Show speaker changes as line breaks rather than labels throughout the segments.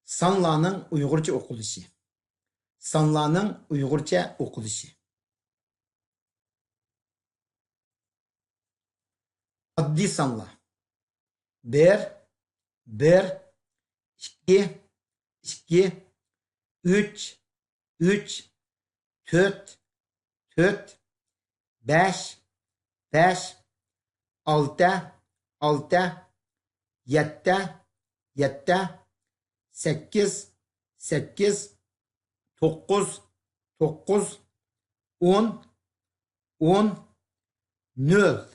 Sanlarning Uyg'urcha o'qilishi. Sanlarning Uyg'urcha o'qilishi. Oddiy sanlar. 1, 1, 2, 2, 3, 3, 4, 4, 5, 5, 6, 6, 7, 7, 8, 8, 9, 9, 10, 10, 0,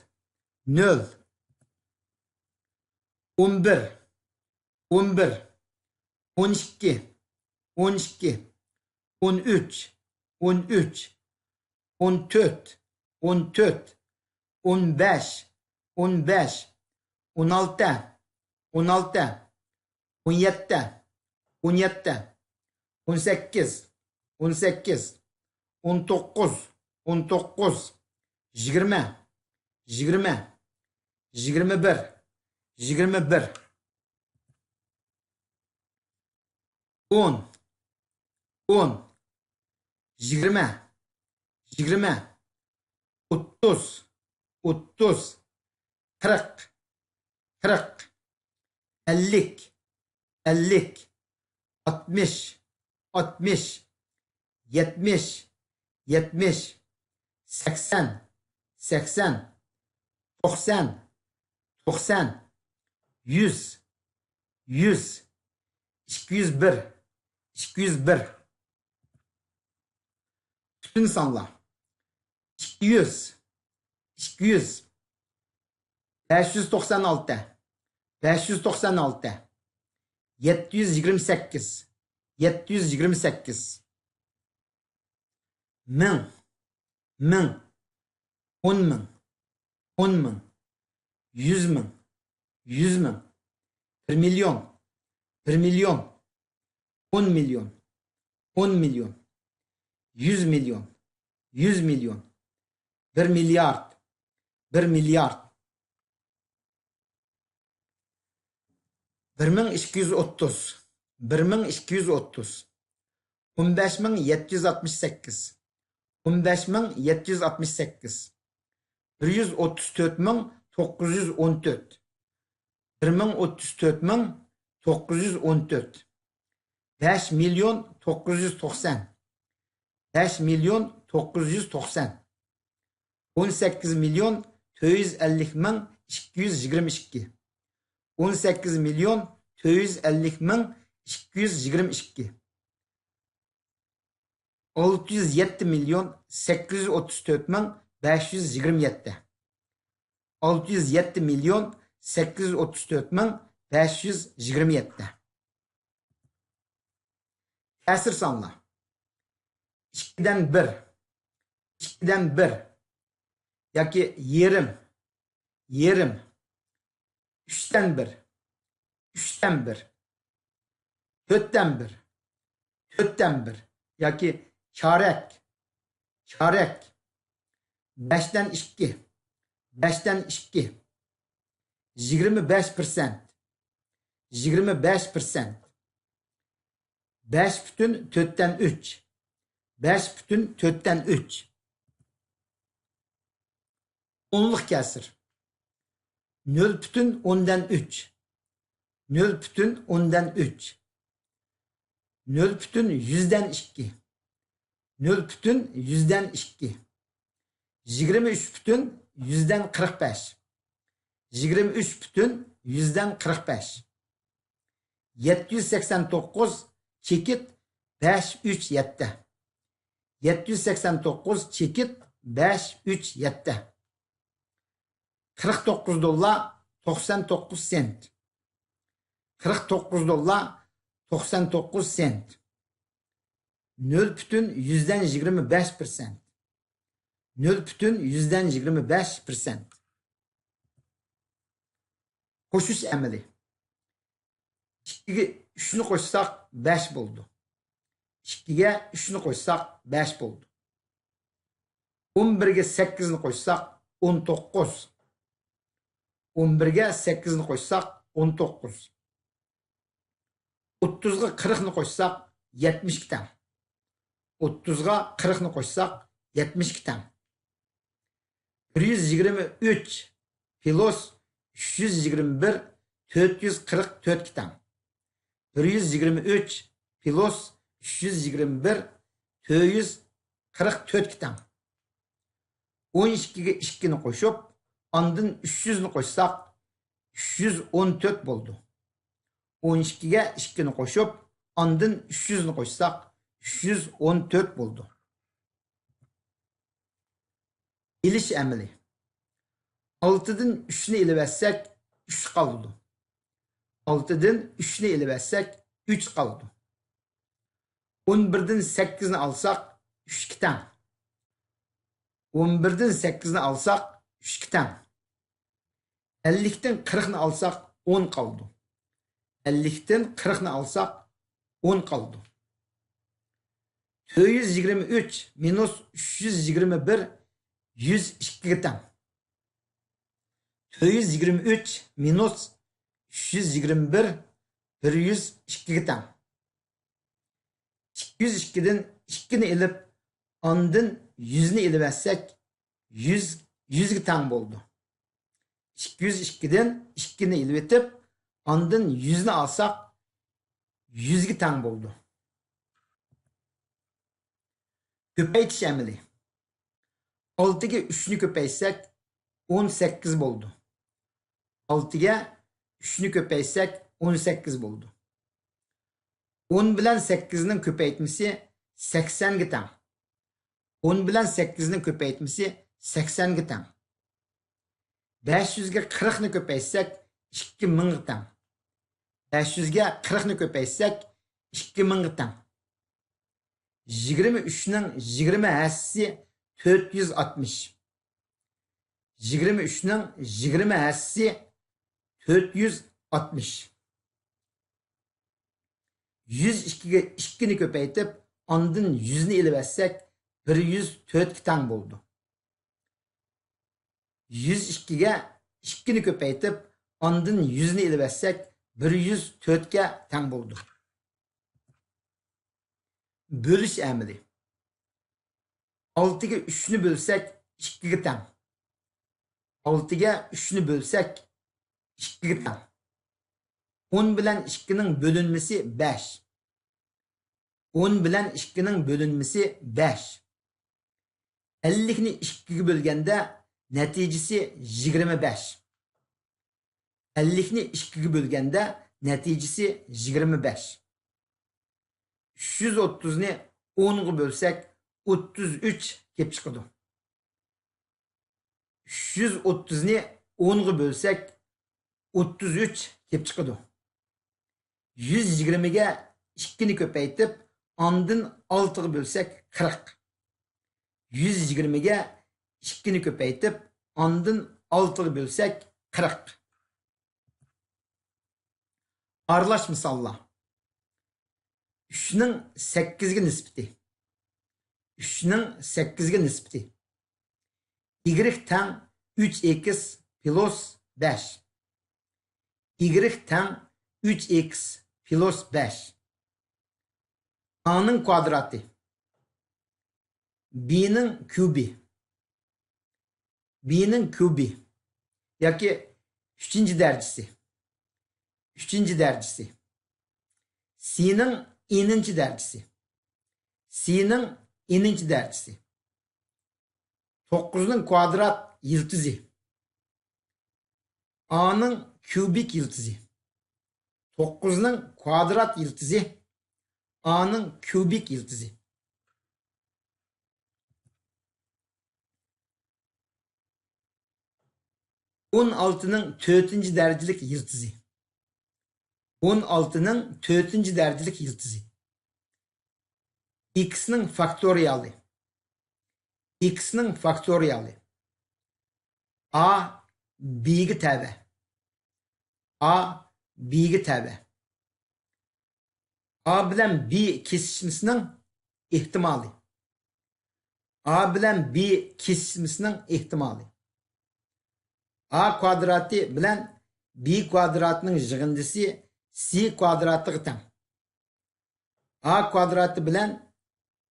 0, 11, 11, 12, 12, 13, 13, 14, 14, 15, 15, 16, 16, 17, 17, 18, 18, 19, 19, 20, 20, 21, 21, 10, 10, 20, 20, 30, 30, 40, 40, 50, 50, 60, 60, 70, 70, 80, 80, 90, 90, 100, 100, 201, 201. Bütün sanlar. 200, 200, 596, 596, 728, 728, 1000, 1000, 10.000, 10.000, 100.000, 100.000, 1 milyon, 1 milyon, 10 milyon, 10 milyon, 100 milyon, 100 milyon, 1 milyar, 1 milyar, 1230, 1230, 15768, 15768, 134914, 134914, 5 milyon 990, 5 milyon 990, 18 milyon 450 ming 222, 18 milyon 450 ming 222, 607 milyon 834 ming 527, 607 milyon 834 ming 527. Ta'sir sanlar. 2'den 1, 2'den 1, yoki yerim, yerim, 3'ten 1, 3'ten 1, 4'ten 1, 4'ten 1, yoki çarek, çarek, 5'ten 2, 5'ten 2, 25%, 25%, 5 bütün 4'ten 3, 5 bütün 4'ten 3. Onluk kesir. 0 bütün 10'dan 3, 0 bütün 10'dan 3, 0 bütün 100'den 2, 0 bütün 100'den 2, 23 bütün 100'den 45, 23 bütün 100'den 45, 789 çekit 537, 789 çekit 537, 49 dolar 99 sent, 49 dolar 99 sent, 0 bütün 100'den 25%, 0 bütün 100'den 25%. Qo'shish amali. 2'ga 3'ni qo'shsak 5 bo'ldi. 2'ga 3'ni qo'shsak 5 bo'ldi. 11'ga 8'ni qo'shsak 19. 11'ga 8'ni qo'shsak 19. 30'ga 40'ni qo'shsak 72 tang. 30'ga 40'ni qo'shsak 72 tang. 123 plus 321 444 tang. 123 plus 321 444 tang. 12'ga 2'ni qo'shib, ondan 300'ni qo'shsak 314 bo'ldi. 12'ga 2'ni qo'shib, ondan 300'ni qo'shsak 314 bo'ldi. İliş əmili. 6'dan 3'ni ilivərsək 3 qaldı. 6'dan 3'ni ilivərsək 3 qaldı. 11'den 8'ni alsaq 3 tang. 11'den 8'ni alsaq 3 tang. 50'den 40'ni alsaq 10 qaldı. 50'den 40'ni alsaq 10 qaldı. 423 minus 321 102 tang. 423 minus 321 102 tang. 202'den 2'ni ilip, ondan 100'ni ilivərsək 100 tang bo'ldi. 202'den 2'ni ilvetib, ondan 100'ni alsaq 100 tang bo'ldi. Köpəytiş əmili. 6'ga 3'ni köpəysək 18 bo'ldi. 6'ga 3'ni köpəysək 18 bo'ldi. 10 bilan 8'nin köpəytmisi 80 tang. 10 bilan 8'nin köpəytmisi 80 tang. 500'ga 40'ni köpəysək 2000 tang. 500'ga 40'ni köpəysək 2000 tang. 23'nin 20 həssisi 460. 23'nin 20 həssisi 460. 102'ga 2'ni köpəytib, ondan 100'ni ilivərsək 104 tang bo'ldi. 102'ga 2'ni köpəytib, ondan 100'ni ilivərsək 104 tang bo'ldi. Bölüş əmili. 6'ga 3'ni bölsək 2 tang. 6'ga 3'ni bölsək 2 tang. 10 bilan 2'nin bölünmesi 5. 10 bilan 2'nin bölünmesi 5. 50'ni 2'ga bölgəndə nəticəsi 25. 50'ni 2'ga bölgəndə nəticəsi 25. 330'ni 10'ga bölsək 33 kep çıkıdı. 330'ni 10'ga bölsək 33 kep çıkıdı. 120'ga 2'ni köpəytib, ondan 6'ga bölsək 40. 120'ga 2'ni köpəytib, ondan 6'ga bölsək 40. Aralaş misalla. 3'nin 8'ga nisbeti. 3'nin 8'ga nisbeti. Y tang 3x plus 5. Y tang 3x plus 5. A'nın kvadratı. B'nin kübi. B'nin kübi. Yoki 3. derecesi. 3. derecesi. C'nin n'inci derecesi. C'nin n'inci derecesi. 9'nun kvadrat yıldızı. A'nın kübik yıldızı. 9'nun kvadrat yıldızı. A'nın kübik yıldızı. 16'nın 4. derecelik yıldızı. 16'nın 4. derecelik yıldızı. X'nin faktoriyali. X'nin faktoriyali. A B'ga təbə. A B'ga təbə. A bilan B kesişməsinin ehtimali. A bilan B kesişməsinin ehtimali. A kvadratı bilan B kvadratının yığındısı C kvadratıga teng. A kvadratı bilen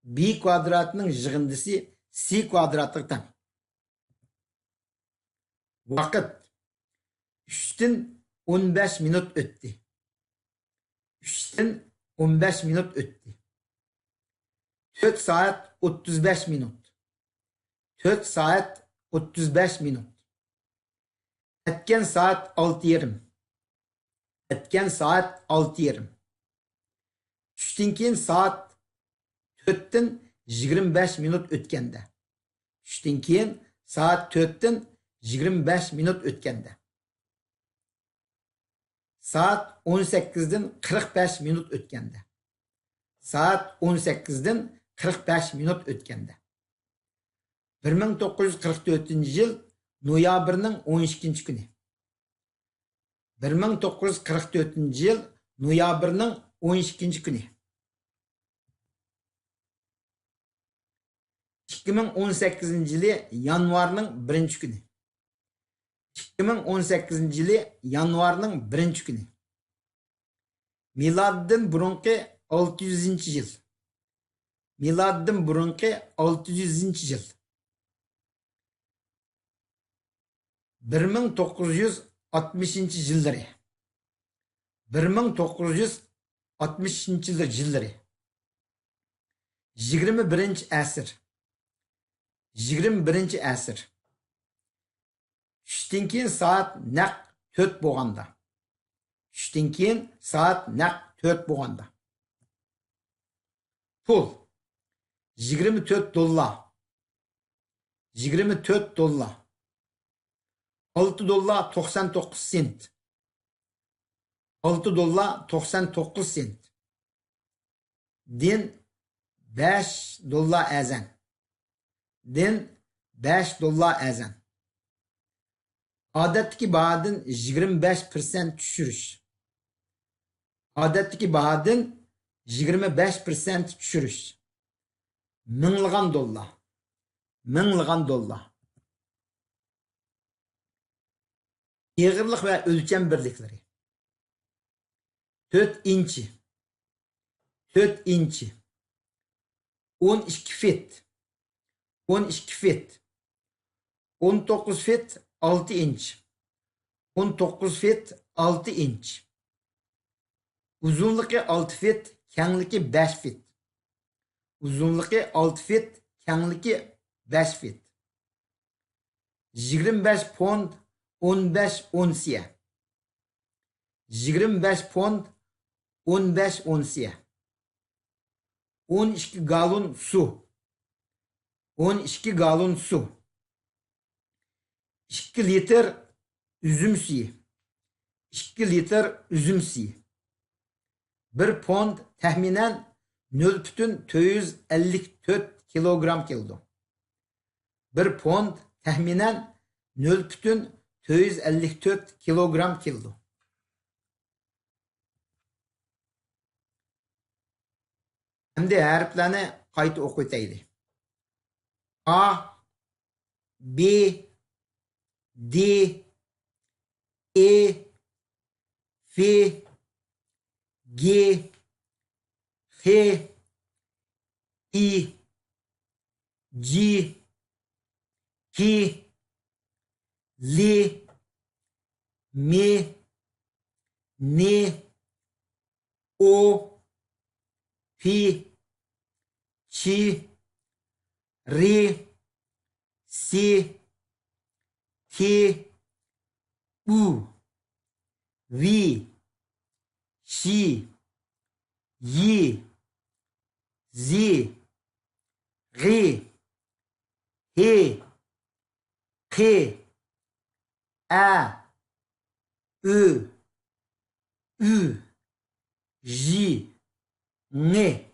B kvadratının yığındısı C kvadratına teng. Vaqt 3'ten 15 minut ötdi. 3'ten 15 minut ötdi. 4 saat 35 minut. 4 saat 35 minut. Etken saat 6:30. Etken saat 6:30. Tushdan keyin saat 4'ten 25 minut ötkende. Tushdan keyin saat 4'ten 25 minut ötkende. Saat 18'den 45 minut ötkende. Saat 18'den 45 minut ötkende. 1944-yıl noyabrning 12-kuni. 1944-yıl noyabrning 12-kuni. 2018-yılı yanvarning 1-kuni. 2018-yılı yanvarning 1-kuni. Miladdan burunqi 600-yıl. Miladdan burunqi 600-yıl. 1960-yılları. 1960-yılları. 21-asr. 21-asr. Tushdan keyin saat naq 4 bo'lganda. Tushdan keyin saat naq 4 bo'lganda. Pul 24 dollar. 24 dollar. 6 dollar 99 sent. 6 dollar 99 sent. Din 5 dollar azan. Din 5 dollar azan. Odatdagi bahodan 25% tushirish. Odatdagi bahodan 25% tushirish. Minglagan dollar. Minglagan dollar. Yığırlıq ve ölçem birlikleri. 4 inçi. 4 inçi. 12 fit. 12 fit. 19 fit 6 inç. 19 fit 6 inç. Uzunluğu 6 fit, kengliki 5 fit. Uzunluğu 6 fit, kengliki 5 fit. 25 pond 15 onsiya. 25 pond 15 onsiya. 12 galon su. 12 galon su. 2 litr üzüm suyu. 2 litr üzüm suyu. 1 pond tahminen 0,454 kilogram keldi. 1 pond tahminen 0,454 kilogram keldi. Şimdi harflerini qayta o'qitaylik. A, B, D, E, F, G, H, I, G, K, L, M, N, O, P, Q, R, C, T, U, V, Ş, Y, Z, G, H, K, A, Ö, Ü, J, N,